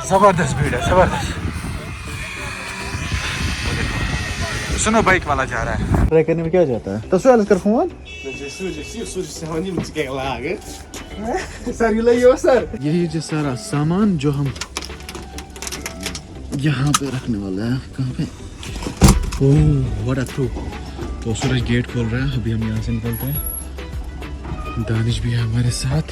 जबरदस्त भीड़ है, जबरदस्त। सुनो बाइक वाला जा रहा है। ट्राई करने में क्या जाता है? तो सुअल कर फोन। सर ये सर यही जो सारा सामान जो हम यहाँ पे रखने वाला है। कहाँ पे? Oh what a through. तो सूरज गेट खोल रहा है, अभी हम यहाँ से निकलते हैं। दानिश भी है हमारे साथ।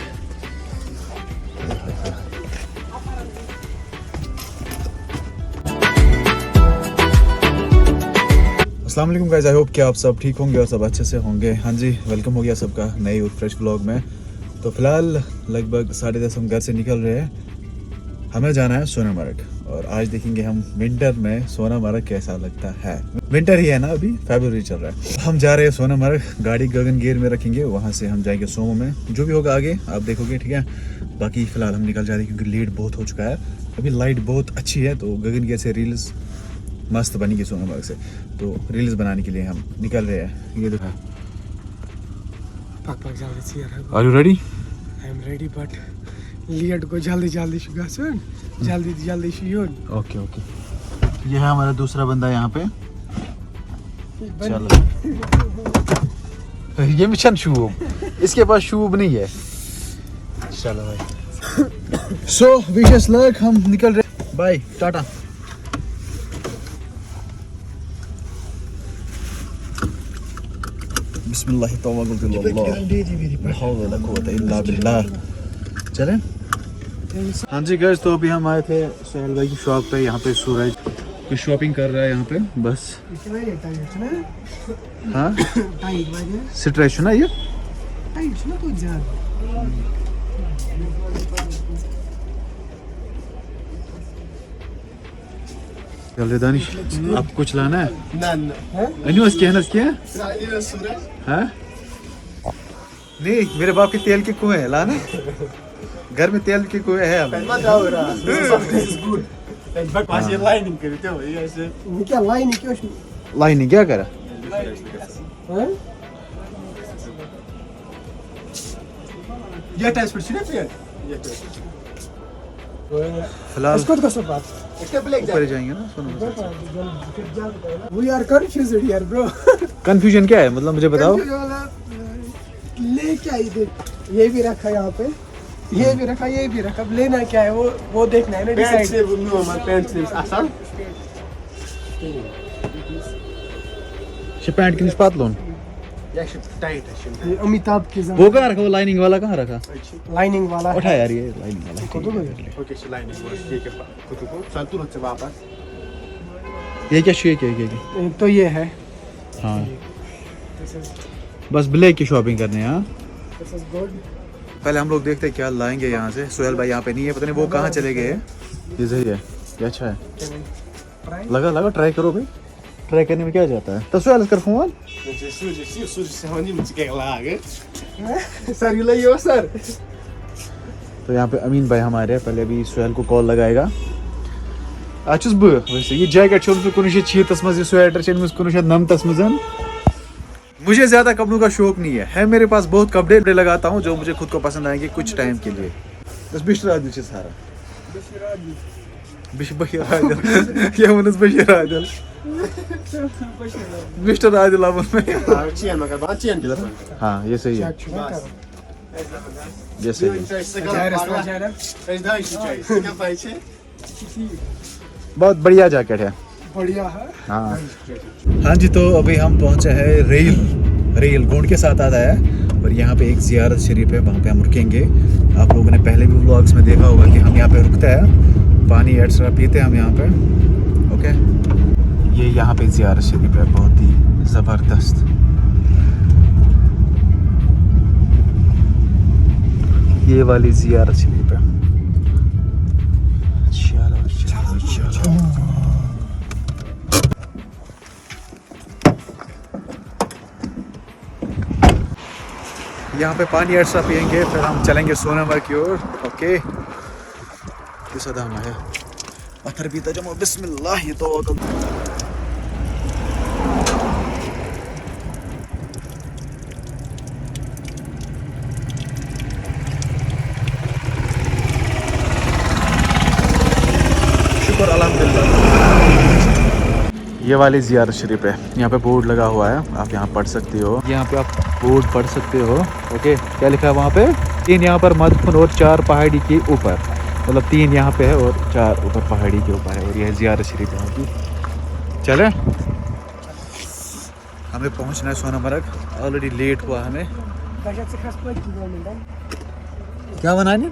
अस्सलाम वालेकुम गाइस, आई होप कि आप सब ठीक होंगे और सब अच्छे से होंगे। हाँ जी, वेलकम हो गया सबका नए और फ्रेश व्लॉग में। तो फिलहाल लगभग 10:30 हम घर से निकल रहे हैं। हमें जाना है सोनामर्ग और आज देखेंगे हम विंटर में सोनामर्ग कैसा लगता है। विंटर ही है ना, अभी फरवरी चल रहा है। हम जा रहे हैं सोनामर्ग, गाड़ी गगनगीर में रखेंगे, वहाँ से हम जाएंगे सोमो में। जो भी होगा आगे आप देखोगे, ठीक है। बाकी फिलहाल हम निकल जा रहे हैं क्योंकि लेट बहुत हो चुका है। अभी लाइट बहुत अच्छी है तो गगनगीर से रील्स मस्त बनेगी सोनामर्ग से। तो रील्स बनाने के लिए हम निकल रहे हैं। ये देखो। Are you ready? I am ready but लियट को जल्दी शुगा सुन जल्दी शुन। Okay okay. ये है हमारा दूसरा बंदा यहाँ पे। चलो ये मिशन शूब, इसके पास शूब नहीं है। चलो भाई। सो विशेष लक, हम निकल रहे। बाय, टाटा। बिस्मिल्लाह तवक्कल अल्लाह। चलें। हाँ जी गाइस, तो अभी हम आए थे सोहेल भाई की शॉप पे। यहाँ पे सूरज कुछ शॉपिंग कर रहा है यहाँ पे बस। हाँ स्ट्रेच ना ये चल दानिश, आपको कुछ लाना है? अनिवास क्या हाँ? नहीं, मेरे बाप के तेल के कुएं हैं, लाना घर में तेल के कुएं है। लाइनिंग क्या करा? फिलहाल ऊपर जाएंगे ना। We are confused here, bro. Confusion क्या है, मतलब मुझे बताओ। ले क्या इधर, ये भी रखा यहाँ पे, ये भी रखा, ये भी रखा। अब लेना क्या है वो देखना है ना। डिसाइड पैंट की निस्बत लोन अमिताभ की वो कहाँ रखा? वो लाइनिंग वाला कहाँ रखा? लाइनिंग वाला उठा यार, ये लाइनिंग वाला। ये क्या शेक है? तो ये है। हाँ बस ब्लैक की शॉपिंग करने हैं। हाँ पहले हम लोग देखते हैं क्या लाएंगे यहाँ से। सोहेल भाई यहाँ पे नहीं है, पता नहीं वो कहाँ चले गए। ये सही है, ये अच्छा है। लगा ट्राई करो भाई। ट्राई करने में क्या जाता है? तो सोहेल कर फोन। सर तो यहाँ पे अमीन भाई हमारे, पहले अभी सोहेल को कॉल लगाएगा। अच्छुस बह वैसे ये जैकेट छोड़ कुछ 6 मज, स्वेटर चल 19 मज। मुझे ज्यादा कपड़ों का शौक नहीं है मेरे पास बहुत कपड़े लगाता हूँ जो मुझे खुद को पसंद आएंगे कुछ टाइम के लिए। बस बिश्तर आदिल सारा बशीर आदिल मिस्टर आदिल। हाँ ये सही है, ये सही है। बहुत बढ़िया जैकेट है, बढ़िया है। हाँ जी, तो अभी हम पहुंचे हैं रेल गोंड के साथ आता है और यहाँ पे एक ज़ियारत शरीफ है, वहाँ पे हम रुकेंगे। आप लोगों ने पहले भी व्लॉग्स में देखा होगा कि हम यहाँ पे रुकते हैं, पानी एक्स्ट्रा पीते हैं हम यहाँ पे। ओके, ये यहाँ पे ज़ियारत शरीफ है, बहुत ही ज़बरदस्त। ये वाली ज़ियारत शरीफ है। चलो यहाँ पे पानी एक्स्ट्रा पियेंगे, फिर हम चलेंगे सोनामर्ग की ओर। ओके, ये सदाम है पत्थर पीता जमा। बिस्मिल्लाह ही तो शुक्र अल्हम्दुलिल्लाह। ये वाली ज़ियारत शरीफ है, यहाँ पे बोर्ड लगा हुआ है, आप यहाँ पढ़ सकते हो, यहाँ पे आप बोर्ड पढ़ सकते हो। ओके, क्या लिखा है वहाँ पे? 3 यहाँ पर मदफन और 4 पहाड़ी के ऊपर, मतलब 3 यहाँ पे है और 4 ऊपर पहाड़ी के ऊपर है। और यह ज़ियारत शरीफ यहाँ की। चले, हमें पहुँचना है सोनमर्ग, ऑलरेडी लेट हुआ हमें। क्या बनाने?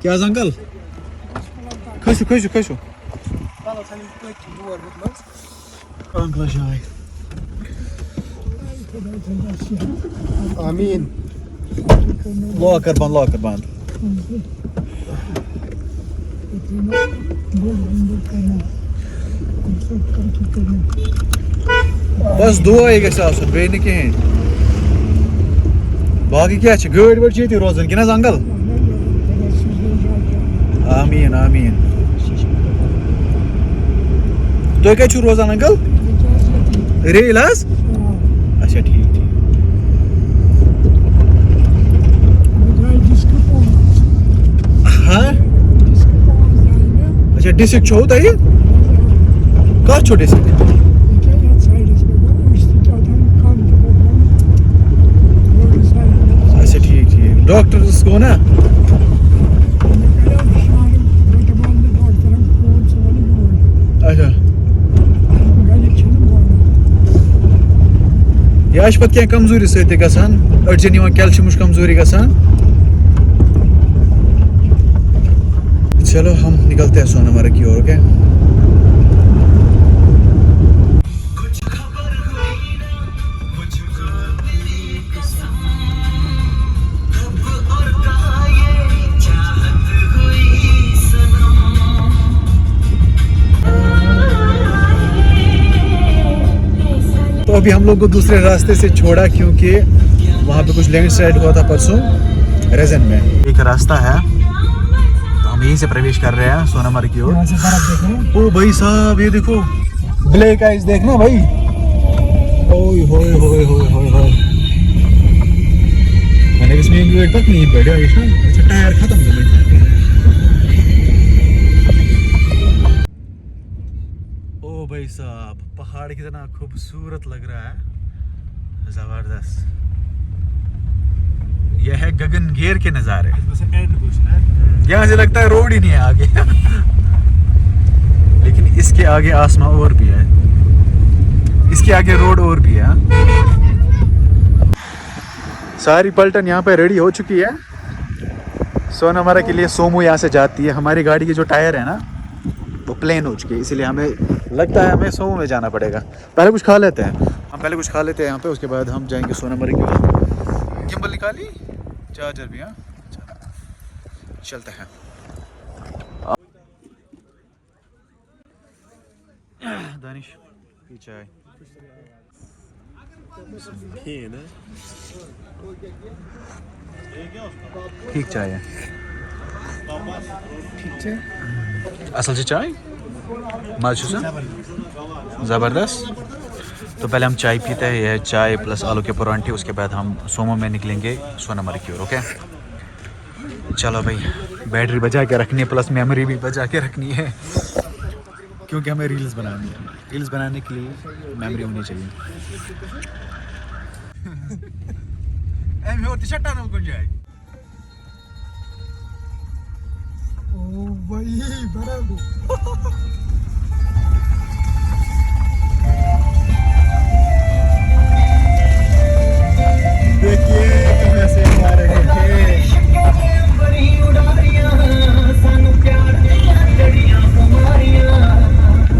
क्या अंकल? खसो खसो खसो आमीन। लॉकर बंद। बस दुआ गस बे कहें बाकी क्या गाड़ी वाड़ी ये रोजान कि अंकल? आमीन आमीन। तुम क्या रोजान अंकल? रेल हज? अच्छा ठीक। हाँ अच्छा डिस्क छो तुम कत छो डिस्क? अच्छा ठीक डॉक्टर को ना अच्छा यह पे क्या कमजोरी सत गसान अड़जन कैल्शियम कमजोरी गसान। चलो हम निकलते हैं सोनमर्ग की ओर। ओके तो अभी हम लोग को दूसरे रास्ते से छोड़ा क्योंकि वहाँ पे कुछ लैंडस्लाइड हुआ था परसों रेजन में। एक रास्ता है तो हम यहीं से प्रवेश कर रहे हैं सोनमर्ग की ओर। ओ भाई साहब ये देखो ब्लैक आइस देखना भाई। ओए होए होए होए होए होए मैंने इसमें गेट तक नहीं बैठा इसमें। अच्छा टायर खत्म हो गया। ओ भाई साहब पहाड़ कितना खूबसूरत लग रहा है, जबरदस्त। यह है गगनगेर के नज़ारे। यहाँ से लगता है रोड ही नहीं है आगे लेकिन इसके आगे आसमान और भी है, इसके आगे रोड और भी है। सारी पलटन यहाँ पे रेडी हो चुकी है। सोनमर्ग के लिए सोमो यहाँ से जाती है। हमारी गाड़ी के जो टायर है ना वो प्लेन हो चुके हैं, इसीलिए हमें लगता है हमें सोमो में जाना पड़ेगा। पहले कुछ खा लेते हैं यहाँ पे, उसके बाद हम जाएंगे सोनमर्ग की ओर। गिम्बल निकाली, चार्जर भी। हाँ चलते हैं। दानिश चाय ठीक चाय है, असल से चाय मज़े ज़बरदस्त। तो पहले हम चाय पीते हैं, यह चाय प्लस आलू के परांठे, उसके बाद हम सोमो में निकलेंगे सोनमर्ग की ओर। ओके चलो भाई, बैटरी बचा के रखनी है प्लस मेमोरी भी बचा के रखनी है क्योंकि हमें रील्स बनानी है। रील्स बनाने के लिए मेमोरी होनी चाहिए। ओ भाई बड़ा देखिए कैसे आ रहे हैं।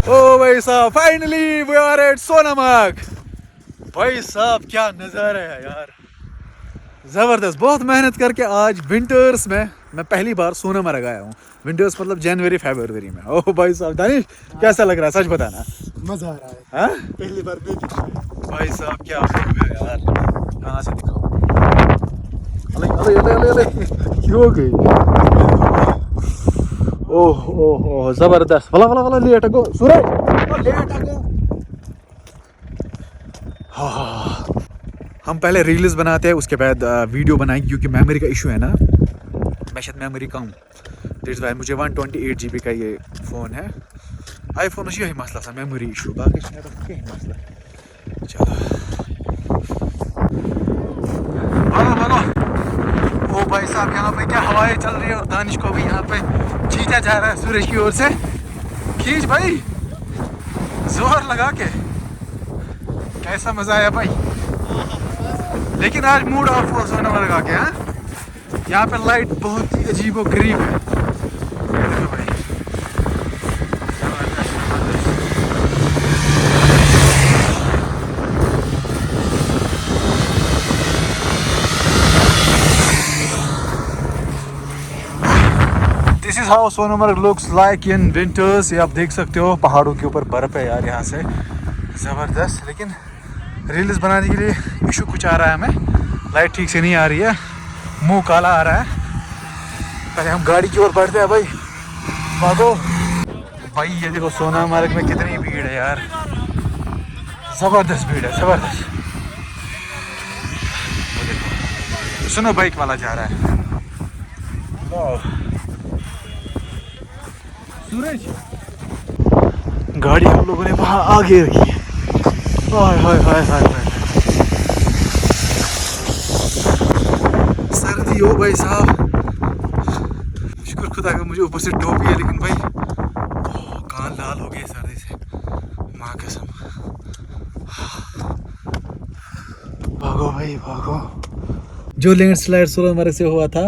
ओ भाई साहब finally we are at Sonmarg. भाई साहब क्या नज़ारा है यार, ज़बरदस्त। बहुत मेहनत करके आज विंटर्स में मैं पहली बार सोनमर्ग आया हूँ। विंटर्स मतलब जनवरी फरवरी में। ओह भाई साहब दानिश कैसा लग रहा है, सच बताना। मजा आ रहा है। हाँ पहली बार भी भाई साहब क्या हो यार, कहाँ से दिखाओ। अले क्यों हो गई? ओह ओह ओह जबरदस्त। वाला लेट गो सूरज लेट गो। हाँ हम पहले रील्स बनाते हैं उसके बाद वीडियो बनाएंगे क्योंकि मेमोरी का इशू है ना, मैं शायद मेमोरी कम दैट्स व्हाई मुझे 128 GB का ये फ़ोन है आईफोन यही मसला सा मेमोरी इशू बाकी कहीं मसला चलो बोलो ओ भाई साहब यहाँ पे क्या हवाएं चल रही है और दानिश को भी यहाँ पे खींचा जा रहा है सूरज की ओर से खींच भाई जोर लगा के कैसा मजा आया भाई लेकिन आज मूड ऑफ हो सोने में लगा के हाँ यहाँ पे लाइट बहुत ही अजीब और गरीब है देखो भाई this is how Sonmarg looks like in winters. ये आप देख सकते हो पहाड़ों के ऊपर बर्फ है यार यहाँ से ज़बरदस्त। लेकिन रील्स बनाने के लिए इशू कुछ आ रहा है हमें लाइट ठीक से नहीं आ रही है मुंह काला आ रहा है। पहले हम गाड़ी की ओर बढ़ते हैं भाई भागो भाई। ये देखो सोनमर्ग में कितनी भीड़ है यार ज़बरदस्त भीड़ है ज़बरदस्त। सुनो बाइक वाला जा रहा है सूरज गाड़ी हम लोगों ने वहां आगे रखी है। हाय हाय हाय हाय सर्दी हो भाई साहब शुक्र खुदा का मुझे ऊपर से टोपी है लेकिन भाई कान लाल हो गए सर्दी से माँ कसम। भागो भाई भागो। जो लैंडस्लाइड सोनमर्ग से हुआ था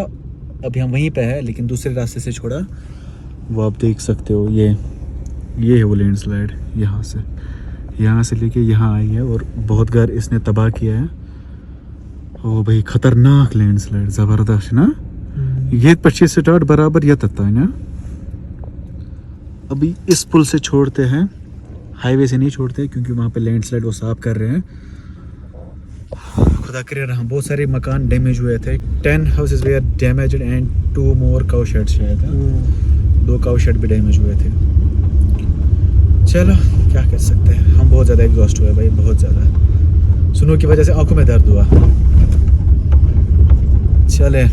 अभी हम वहीं पे है लेकिन दूसरे रास्ते से छोड़ा वो आप देख सकते हो। ये है वो लैंडस्लाइड यहाँ से लेके यहाँ आई है और बहुत घर इसने तबाह किया है। ओ भाई खतरनाक लैंडस्लाइड ज़बरदस्त ना। ये 25 स्टार्ट बराबर या तत्ता है ना। अभी इस पुल से छोड़ते हैं हाईवे से नहीं छोड़ते क्योंकि वहाँ पे लैंडस्लाइड वो साफ कर रहे हैं। खुदा करे रहा बहुत सारे मकान डैमेज हुए थे 10 houses were damaged and 2 more cow sheds शायद 2 काउ शेड भी डैमेज हुए थे। चलो क्या कर सकते हैं हम बहुत ज़्यादा एग्जॉस्ट हुए भाई बहुत ज़्यादा। स्नो की वजह से आंखों में दर्द हुआ। चले